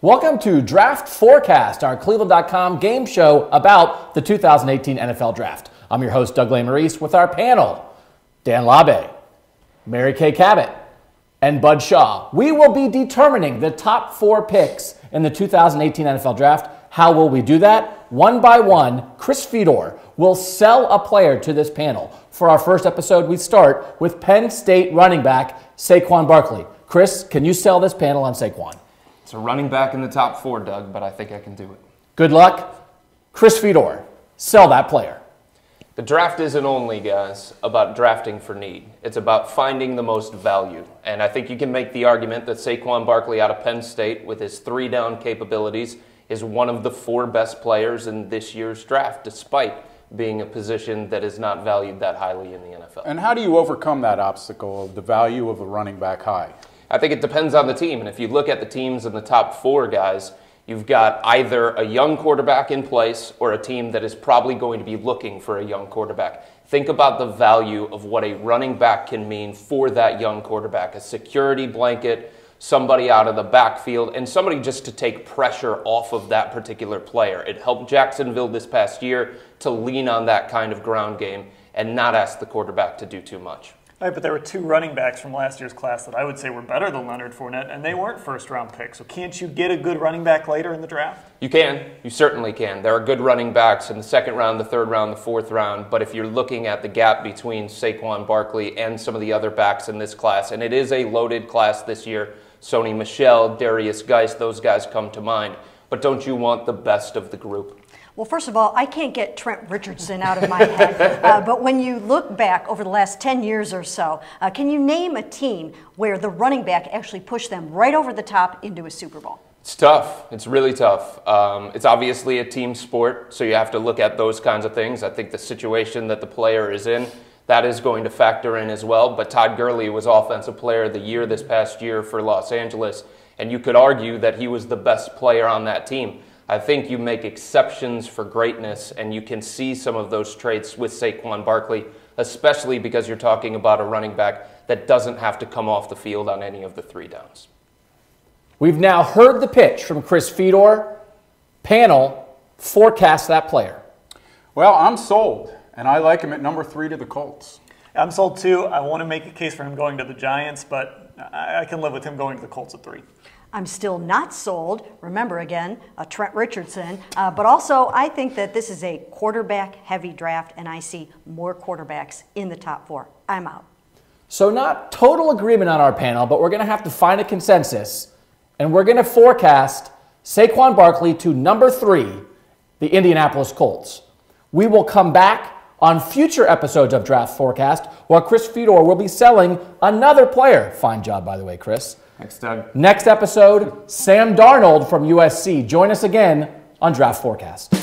Welcome to Draft Forecast, our cleveland.com game show about the 2018 NFL Draft. I'm your host, Doug Lesmerises, with our panel, Dan Labbe, Mary Kay Cabot, and Bud Shaw. We will be determining the top 4 picks in the 2018 NFL Draft. How will we do that? One by one, Chris Fedor will sell a player to this panel. For our first episode, we start with Penn State running back Saquon Barkley. Chris, can you sell this panel on Saquon? It's a running back in the top 4, Doug, but I think I can do it. Good luck. Chris Fedor, sell that player. The draft isn't only, guys, about drafting for need. It's about finding the most value. And I think you can make the argument that Saquon Barkley out of Penn State, with his 3-down capabilities, is one of the 4 best players in this year's draft, despite being a position that is not valued that highly in the NFL. And how do you overcome that obstacle of the value of a running back high? I think it depends on the team. And if you look at the teams in the top 4, guys, you've got either a young quarterback in place or a team that is probably going to be looking for a young quarterback. Think about the value of what a running back can mean for that young quarterback. A security blanket, somebody out of the backfield, and somebody just to take pressure off of that particular player. It helped Jacksonville this past year to lean on that kind of ground game and not ask the quarterback to do too much. Right, but there were 2 running backs from last year's class that I would say were better than Leonard Fournette, and they weren't first-round picks. So can't you get a good running back later in the draft? You can. You certainly can. There are good running backs in the 2nd round, the 3rd round, the 4th round, but if you're looking at the gap between Saquon Barkley and some of the other backs in this class, and it is a loaded class this year, Sony Michel, Darius Geist, those guys come to mind, but don't you want the best of the group? Well, first of all, I can't get Trent Richardson out of my head, but when you look back over the last 10 years or so, can you name a team where the running back actually pushed them right over the top into a Super Bowl? It's tough. It's really tough. It's obviously a team sport, so you have to look at those kinds of things. I think the situation that the player is in, that is going to factor in as well, but Todd Gurley was Offensive Player of the Year this past year for Los Angeles, and you could argue that he was the best player on that team. I think you make exceptions for greatness, and you can see some of those traits with Saquon Barkley, especially because you're talking about a running back that doesn't have to come off the field on any of the 3 downs. We've now heard the pitch from Chris Fedor. Panel, forecast that player. Well, I'm sold, and I like him at number 3 to the Colts. I'm sold too. I want to make a case for him going to the Giants, but I can live with him going to the Colts at 3. I'm still not sold. Remember, again, Trent Richardson. But also, I think that this is a quarterback-heavy draft, and I see more quarterbacks in the top 4. I'm out. So not total agreement on our panel, but we're going to have to find a consensus, and we're going to forecast Saquon Barkley to number 3, the Indianapolis Colts. We will come back on future episodes of Draft Forecast, while Chris Fedor will be selling another player. Fine job, by the way, Chris. Thanks, Doug. Next episode, Sam Darnold from USC. Join us again on Draft Forecast.